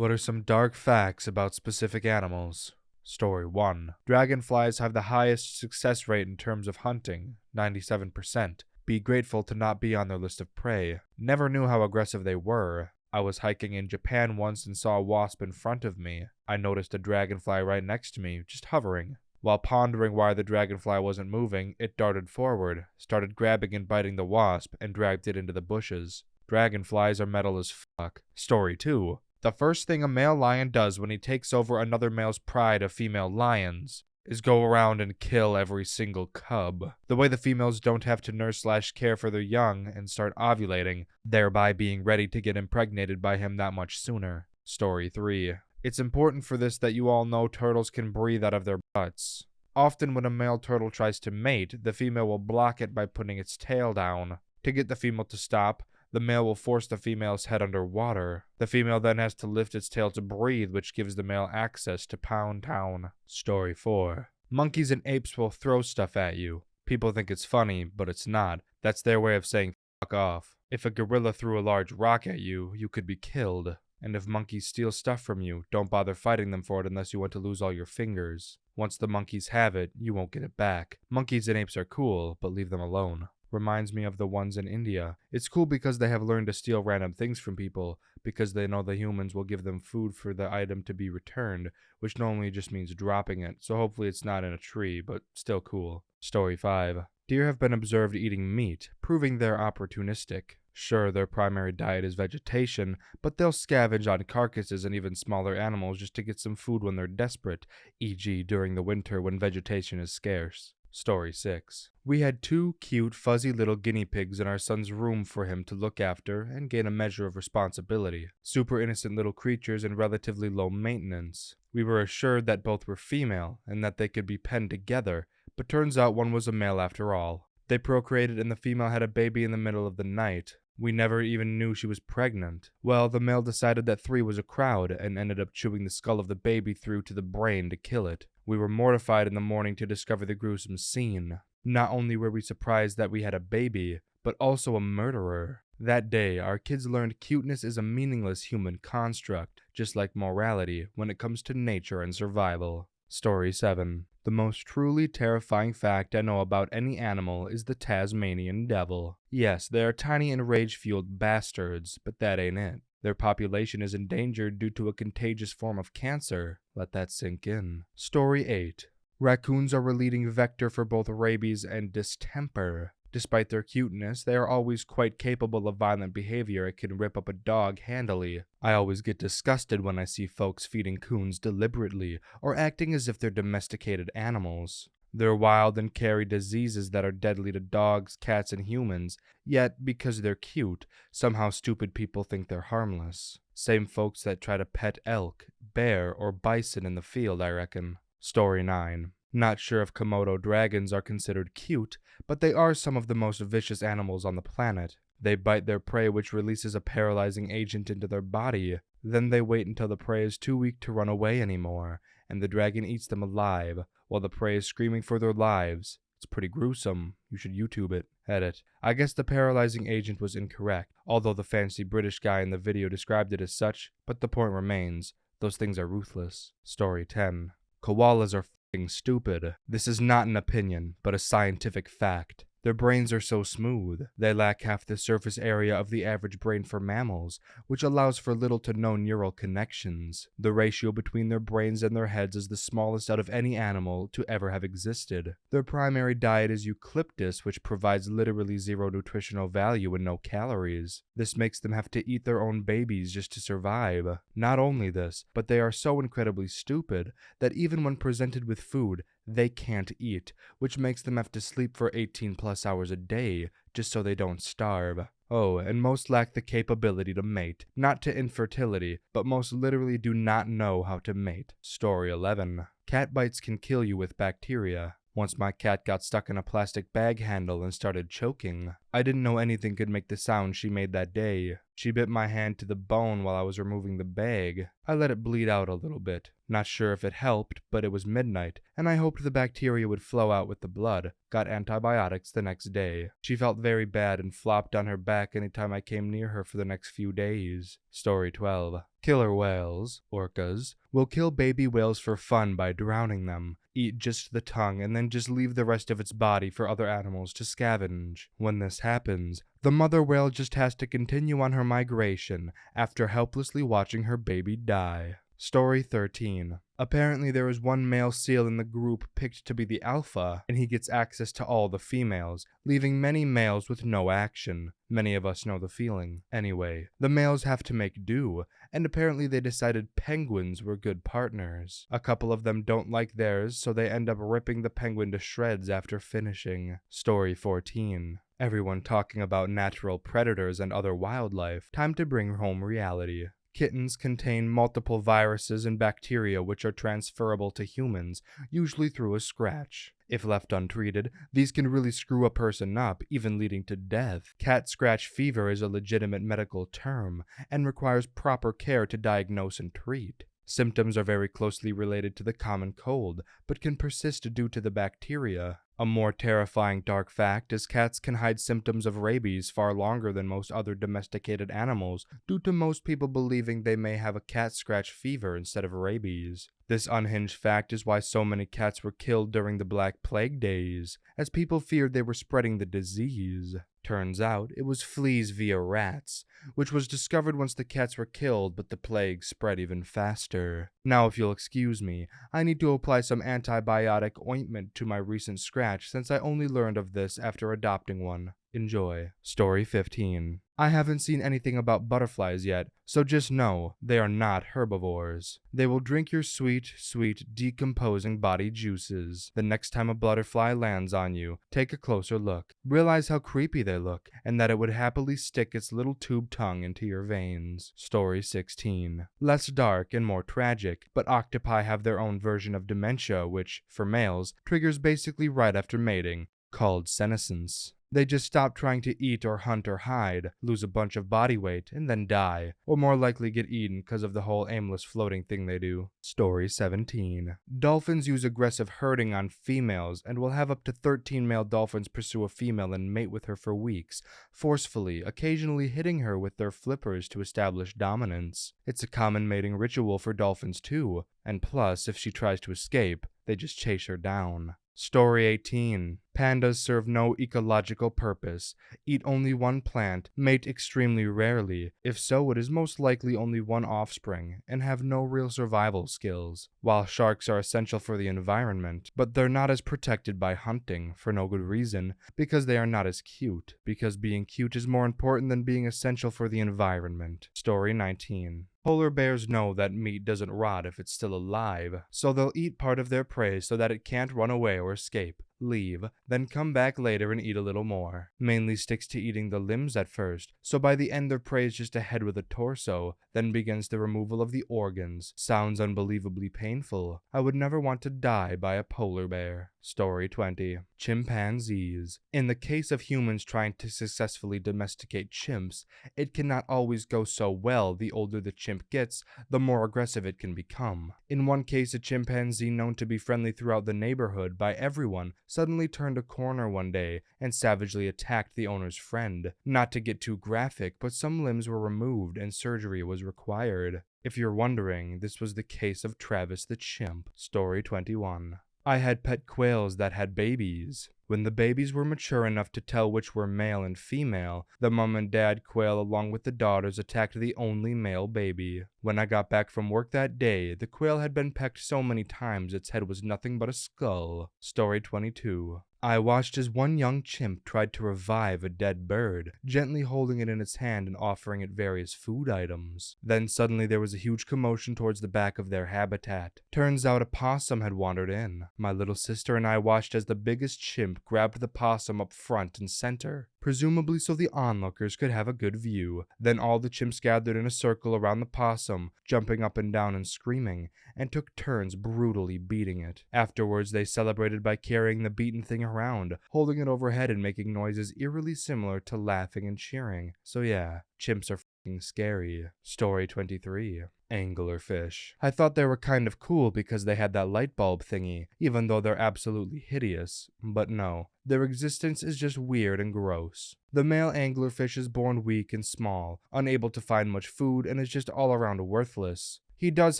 What are some dark facts about specific animals? Story 1. Dragonflies have the highest success rate in terms of hunting, 97%. Be grateful to not be on their list of prey. Never knew how aggressive they were. I was hiking in Japan once and saw a wasp in front of me. I noticed a dragonfly right next to me, just hovering. While pondering why the dragonfly wasn't moving, it darted forward, started grabbing and biting the wasp, and dragged it into the bushes. Dragonflies are metal as fuck. Story 2. The first thing a male lion does when he takes over another male's pride of female lions is go around and kill every single cub. The way the females don't have to nurse/care for their young and start ovulating, thereby being ready to get impregnated by him that much sooner. Story 3. It's important for this that you all know turtles can breathe out of their butts. Often when a male turtle tries to mate, the female will block it by putting its tail down. To get the female to stop, the male will force the female's head underwater. The female then has to lift its tail to breathe, which gives the male access to Pound Town. Story 4. Monkeys and apes will throw stuff at you. People think it's funny, but it's not. That's their way of saying fuck off. If a gorilla threw a large rock at you, you could be killed. And if monkeys steal stuff from you, don't bother fighting them for it unless you want to lose all your fingers. Once the monkeys have it, you won't get it back. Monkeys and apes are cool, but leave them alone. Reminds me of the ones in India. It's cool because they have learned to steal random things from people, because they know the humans will give them food for the item to be returned, which normally just means dropping it, so hopefully it's not in a tree, but still cool. Story 5. Deer have been observed eating meat, proving they're opportunistic. Sure, their primary diet is vegetation, but they'll scavenge on carcasses and even smaller animals just to get some food when they're desperate, e.g. during the winter when vegetation is scarce. Story 6. We had 2 cute, fuzzy little guinea pigs in our son's room for him to look after and gain a measure of responsibility. Super innocent little creatures and relatively low maintenance. We were assured that both were female and that they could be penned together, but turns out one was a male after all. They procreated and the female had a baby in the middle of the night. We never even knew she was pregnant. Well, the male decided that 3 was a crowd and ended up chewing the skull of the baby through to the brain to kill it. We were mortified in the morning to discover the gruesome scene. Not only were we surprised that we had a baby, but also a murderer. That day, our kids learned cuteness is a meaningless human construct, just like morality when it comes to nature and survival. Story 7. The most truly terrifying fact I know about any animal is the Tasmanian devil. Yes, they are tiny and rage-fueled bastards, but that ain't it. Their population is endangered due to a contagious form of cancer. Let that sink in. Story 8. Raccoons are a leading vector for both rabies and distemper. Despite their cuteness, they are always quite capable of violent behavior and can rip up a dog handily. I always get disgusted when I see folks feeding coons deliberately or acting as if they're domesticated animals. They're wild and carry diseases that are deadly to dogs, cats, and humans, yet because they're cute, somehow stupid people think they're harmless. Same folks that try to pet elk, bear, or bison in the field, I reckon. Story 9. Not sure if Komodo dragons are considered cute, but they are some of the most vicious animals on the planet. They bite their prey, which releases a paralyzing agent into their body. Then they wait until the prey is too weak to run away anymore, and the dragon eats them alive, while the prey is screaming for their lives. It's pretty gruesome. You should YouTube it. Edit. I guess the paralyzing agent was incorrect, although the fancy British guy in the video described it as such, but the point remains. Those things are ruthless. Story 10. Koalas are f***ing stupid. This is not an opinion, but a scientific fact. Their brains are so smooth. They lack half the surface area of the average brain for mammals, which allows for little to no neural connections. The ratio between their brains and their heads is the smallest out of any animal to ever have existed. Their primary diet is eucalyptus, which provides literally zero nutritional value and no calories. This makes them have to eat their own babies just to survive. Not only this, but they are so incredibly stupid that even when presented with food, they can't eat, which makes them have to sleep for 18 plus hours a day, just so they don't starve. Oh, and most lack the capability to mate. Not to infertility, but most literally do not know how to mate. Story 11. Cat bites can kill you with bacteria. Once my cat got stuck in a plastic bag handle and started choking. I didn't know anything could make the sound she made that day. She bit my hand to the bone while I was removing the bag. I let it bleed out a little bit. Not sure if it helped, but it was midnight, and I hoped the bacteria would flow out with the blood. Got antibiotics the next day. She felt very bad and flopped on her back anytime I came near her for the next few days. Story 12. Killer whales, orcas, will kill baby whales for fun by drowning them, eat just the tongue, and then just leave the rest of its body for other animals to scavenge. When this happens, the mother whale just has to continue on her migration after helplessly watching her baby die. Story 13. Apparently there is one male seal in the group picked to be the alpha, and he gets access to all the females, leaving many males with no action. Many of us know the feeling. Anyway, the males have to make do, and apparently they decided penguins were good partners. A couple of them don't like theirs, so they end up ripping the penguin to shreds after finishing. Story 14. Everyone talking about natural predators and other wildlife. Time to bring home reality. Kittens contain multiple viruses and bacteria which are transferable to humans, usually through a scratch. If left untreated, these can really screw a person up, even leading to death. Cat scratch fever is a legitimate medical term and requires proper care to diagnose and treat. Symptoms are very closely related to the common cold, but can persist due to the bacteria. A more terrifying dark fact is cats can hide symptoms of rabies far longer than most other domesticated animals, due to most people believing they may have a cat scratch fever instead of rabies. This unhinged fact is why so many cats were killed during the Black Plague days, as people feared they were spreading the disease. Turns out, it was fleas via rats, which was discovered once the cats were killed, but the plague spread even faster. Now, if you'll excuse me, I need to apply some antibiotic ointment to my recent scratch since I only learned of this after adopting one. Enjoy. Story 15. I haven't seen anything about butterflies yet, so just know they are not herbivores. They will drink your sweet, decomposing body juices. The next time a butterfly lands on you, take a closer look. Realize how creepy they look, and that it would happily stick its little tube tongue into your veins. Story 16. Less dark and more tragic, but octopi have their own version of dementia which, for males, triggers basically right after mating, called senescence. They just stop trying to eat or hunt or hide, lose a bunch of body weight, and then die, or more likely get eaten because of the whole aimless floating thing they do. Story 17. Dolphins use aggressive herding on females and will have up to 13 male dolphins pursue a female and mate with her for weeks, forcefully, occasionally hitting her with their flippers to establish dominance. It's a common mating ritual for dolphins too, and plus, if she tries to escape, they just chase her down. Story 18. Pandas serve no ecological purpose, eat only one plant, mate extremely rarely, if so it is most likely only one offspring, and have no real survival skills. While sharks are essential for the environment, but they're not as protected by hunting, for no good reason, because they are not as cute, because being cute is more important than being essential for the environment. Story 19. Polar bears know that meat doesn't rot if it's still alive, so they'll eat part of their prey so that it can't run away or escape. Leave, then come back later and eat a little more. Mainly sticks to eating the limbs at first, so by the end their prey is just a head with a torso, then begins the removal of the organs. Sounds unbelievably painful. I would never want to die by a polar bear. Story 20. Chimpanzees. In the case of humans trying to successfully domesticate chimps, it cannot always go so well. The older the chimp gets, the more aggressive it can become. In one case, a chimpanzee known to be friendly throughout the neighborhood by everyone suddenly turned a corner one day and savagely attacked the owner's friend. Not to get too graphic, but some limbs were removed and surgery was required. If you're wondering, this was the case of Travis the chimp. Story 21. I had pet quails that had babies. When the babies were mature enough to tell which were male and female, the mom and dad quail along with the daughters attacked the only male baby. When I got back from work that day, the quail had been pecked so many times its head was nothing but a skull. Story 22. I watched as one young chimp tried to revive a dead bird, gently holding it in its hand and offering it various food items. Then suddenly there was a huge commotion towards the back of their habitat. Turns out a possum had wandered in. My little sister and I watched as the biggest chimp chimp grabbed the possum up front and center, presumably so the onlookers could have a good view. Then all the chimps gathered in a circle around the possum, jumping up and down and screaming, and took turns brutally beating it. Afterwards, they celebrated by carrying the beaten thing around, holding it overhead and making noises eerily similar to laughing and cheering. So yeah, chimps are f***ing scary. Story 23. Anglerfish. I thought they were kind of cool because they had that light bulb thingy, even though they're absolutely hideous. But no, their existence is just weird and gross. The male anglerfish is born weak and small, unable to find much food, and is just all around worthless. He does,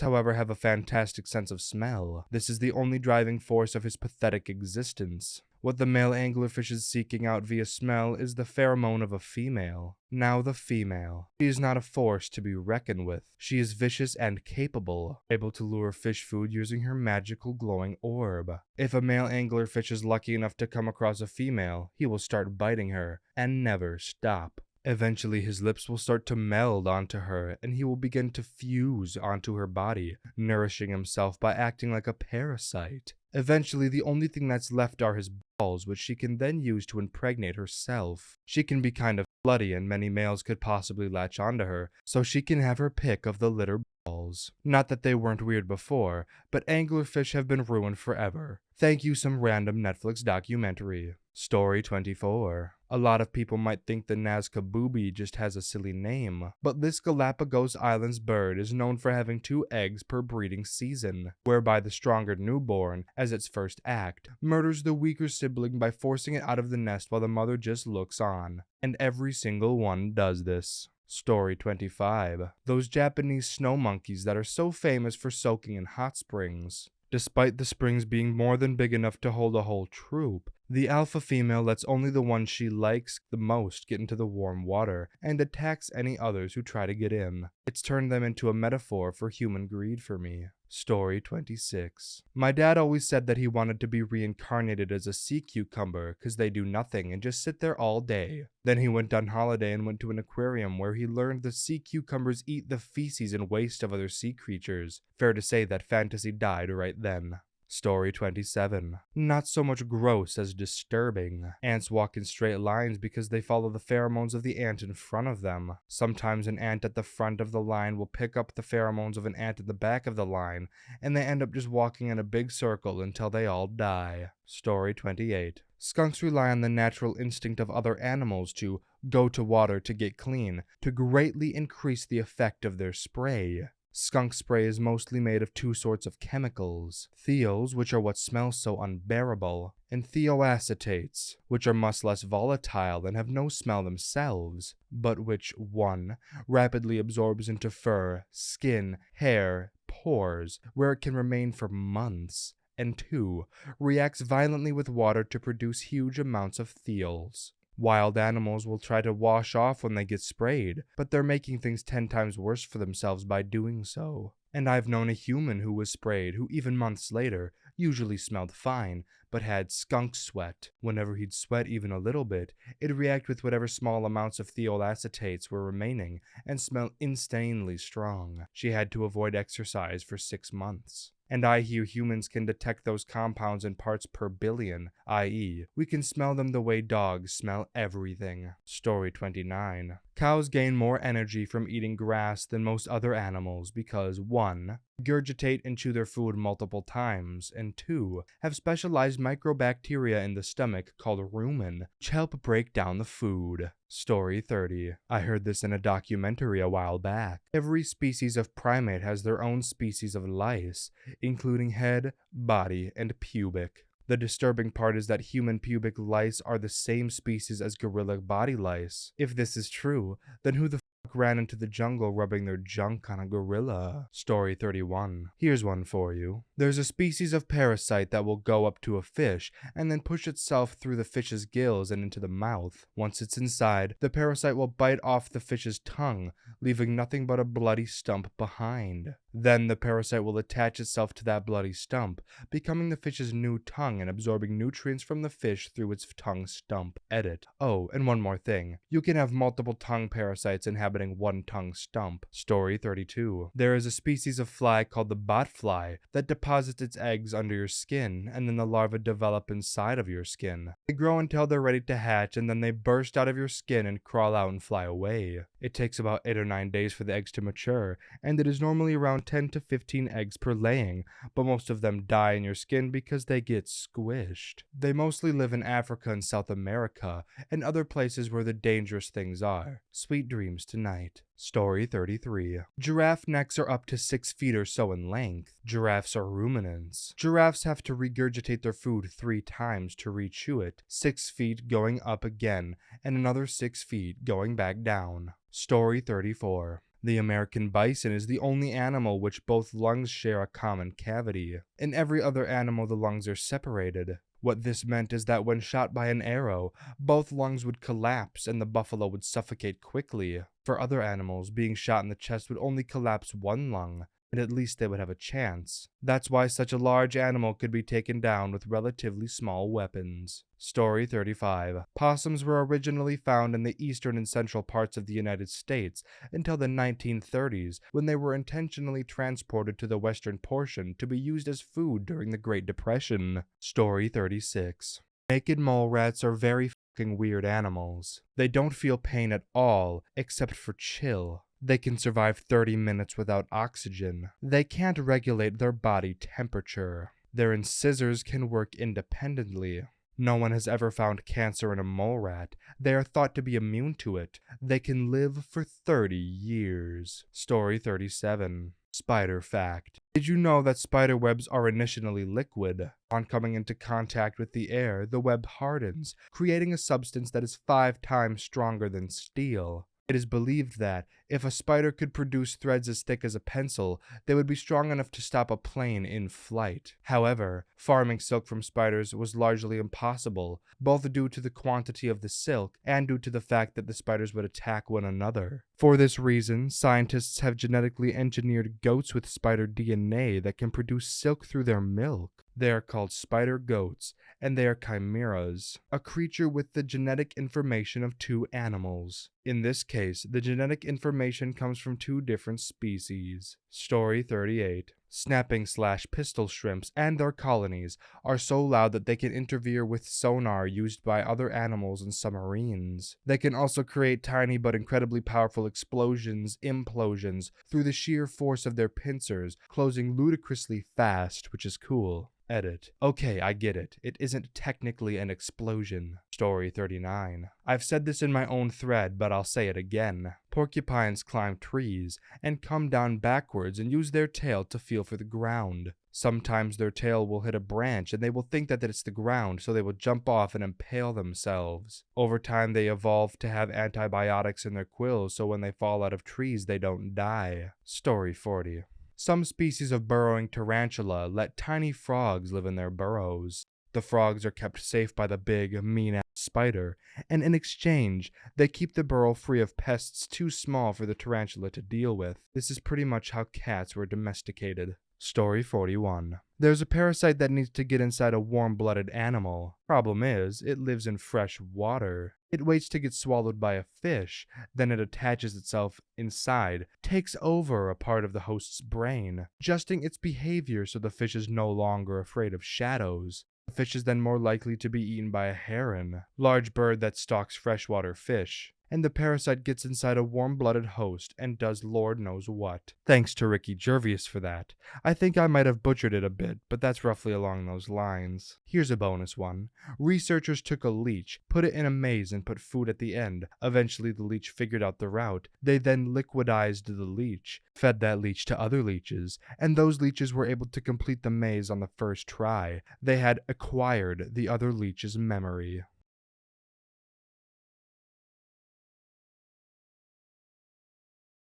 however, have a fantastic sense of smell. This is the only driving force of his pathetic existence. What the male anglerfish is seeking out via smell is the pheromone of a female. Now the female. She is not a force to be reckoned with. She is vicious and capable, able to lure fish food using her magical glowing orb. If a male anglerfish is lucky enough to come across a female, he will start biting her and never stop. Eventually, his lips will start to meld onto her, and he will begin to fuse onto her body, nourishing himself by acting like a parasite. Eventually, the only thing that's left are his balls, which she can then use to impregnate herself. She can be kind of bloody, and many males could possibly latch onto her, so she can have her pick of the litter balls. Not that they weren't weird before, but anglerfish have been ruined forever. Thank you, some random Netflix documentary. Story 24. A lot of people might think the Nazca Booby just has a silly name, but this Galapagos Islands bird is known for having 2 eggs per breeding season, whereby the stronger newborn, as its first act, murders the weaker sibling by forcing it out of the nest while the mother just looks on. And every single one does this. Story 25. Those Japanese snow monkeys that are so famous for soaking in hot springs. Despite the springs being more than big enough to hold a whole troop, the alpha female lets only the one she likes the most get into the warm water, and attacks any others who try to get in. It's turned them into a metaphor for human greed for me. Story 26. My dad always said that he wanted to be reincarnated as a sea cucumber because they do nothing and just sit there all day. Then he went on holiday and went to an aquarium where he learned the sea cucumbers eat the feces and waste of other sea creatures. Fair to say that fantasy died right then. Story 27. Not so much gross as disturbing. Ants walk in straight lines because they follow the pheromones of the ant in front of them. Sometimes an ant at the front of the line will pick up the pheromones of an ant at the back of the line, and they end up just walking in a big circle until they all die. Story 28. Skunks rely on the natural instinct of other animals to go to water to get clean, to greatly increase the effect of their spray. Skunk spray is mostly made of 2 sorts of chemicals: thiols, which are what smells so unbearable, and thioacetates, which are much less volatile and have no smell themselves, but which 1. Rapidly absorbs into fur, skin, hair, pores, where it can remain for months, and 2. Reacts violently with water to produce huge amounts of thiols. Wild animals will try to wash off when they get sprayed, but they're making things 10 times worse for themselves by doing so. And I've known a human who was sprayed who even months later usually smelled fine, but had skunk sweat. Whenever he'd sweat even a little bit, it'd react with whatever small amounts of thiolacetates were remaining and smell insanely strong. She had to avoid exercise for 6 months. And I hear humans can detect those compounds in parts per billion, i.e., we can smell them the way dogs smell everything. Story 29. Cows gain more energy from eating grass than most other animals because 1. Regurgitate and chew their food multiple times, and 2. Have specialized microbacteria in the stomach called rumen, which help break down the food. Story 30. I heard this in a documentary a while back. Every species of primate has their own species of lice, including head, body, and pubic. The disturbing part is that human pubic lice are the same species as gorilla body lice. If this is true, then who the fuck ran into the jungle rubbing their junk on a gorilla? Story 31. Here's one for you. There's a species of parasite that will go up to a fish and then push itself through the fish's gills and into the mouth. Once it's inside, the parasite will bite off the fish's tongue, leaving nothing but a bloody stump behind. Then the parasite will attach itself to that bloody stump, becoming the fish's new tongue and absorbing nutrients from the fish through its tongue stump. Edit. Oh, and one more thing. You can have multiple tongue parasites inhabiting inhabiting one-tongue stump. Story 32. There is a species of fly called the Botfly that deposits its eggs under your skin, and then the larvae develop inside of your skin. They grow until they're ready to hatch, and then they burst out of your skin and crawl out and fly away. It takes about 8 or 9 days for the eggs to mature, and it is normally around 10 to 15 eggs per laying, but most of them die in your skin because they get squished. They mostly live in Africa and South America, and other places where the dangerous things are. Sweet dreams tonight. Story 33. Giraffe necks are up to 6 feet or so in length. Giraffes are ruminants. Giraffes have to regurgitate their food 3 times to rechew it, 6 feet going up again, and another 6 feet going back down. Story 34. The American bison is the only animal which both lungs share a common cavity. In every other animal the lungs are separated. What this meant is that when shot by an arrow, both lungs would collapse and the buffalo would suffocate quickly. For other animals, being shot in the chest would only collapse one lung, and at least they would have a chance. That's why such a large animal could be taken down with relatively small weapons. Story 35. Possums were originally found in the eastern and central parts of the United States until the 1930s, when they were intentionally transported to the western portion to be used as food during the Great Depression. Story 36. Naked mole rats are very fucking weird animals. They don't feel pain at all, except for chill. They can survive 30 minutes without oxygen. They can't regulate their body temperature. Their incisors can work independently. No one has ever found cancer in a mole rat. They are thought to be immune to it. They can live for 30 years. Story 37. Spider fact. Did you know that spider webs are initially liquid? On coming into contact with the air, the web hardens, creating a substance that is 5 times stronger than steel. It is believed that, if a spider could produce threads as thick as a pencil, they would be strong enough to stop a plane in flight. However, farming silk from spiders was largely impossible, both due to the quantity of the silk and due to the fact that the spiders would attack one another. For this reason, scientists have genetically engineered goats with spider DNA that can produce silk through their milk. They are called spider goats, and they are chimeras, a creature with the genetic information of 2 animals. In this case, the genetic information comes from 2 different species. Story 38. Snapping/pistol shrimps and their colonies are so loud that they can interfere with sonar used by other animals and submarines. They can also create tiny but incredibly powerful explosions, implosions, through the sheer force of their pincers, closing ludicrously fast, which is cool. Edit. Okay, I get it. It isn't technically an explosion. Story 39. I've said this in my own thread, but I'll say it again. Porcupines climb trees and come down backwards and use their tail to feel for the ground. Sometimes their tail will hit a branch and they will think that it's the ground, so they will jump off and impale themselves. Over time they evolve to have antibiotics in their quills, so when they fall out of trees they don't die. Story 40. Some species of burrowing tarantula let tiny frogs live in their burrows. The frogs are kept safe by the big, mean-ass spider, and in exchange, they keep the burrow free of pests too small for the tarantula to deal with. This is pretty much how cats were domesticated. Story 41. There's a parasite that needs to get inside a warm-blooded animal. Problem is, it lives in fresh water. It waits to get swallowed by a fish, then it attaches itself inside, takes over a part of the host's brain, adjusting its behavior so the fish is no longer afraid of shadows. The fish is then more likely to be eaten by a heron, large bird that stalks freshwater fish. And the parasite gets inside a warm-blooded host and does Lord knows what. Thanks to Ricky Gervais for that. I think I might have butchered it a bit, but that's roughly along those lines. Here's a bonus one. Researchers took a leech, put it in a maze and put food at the end. Eventually the leech figured out the route. They then liquidized the leech, fed that leech to other leeches, and those leeches were able to complete the maze on the first try. They had acquired the other leech's memory.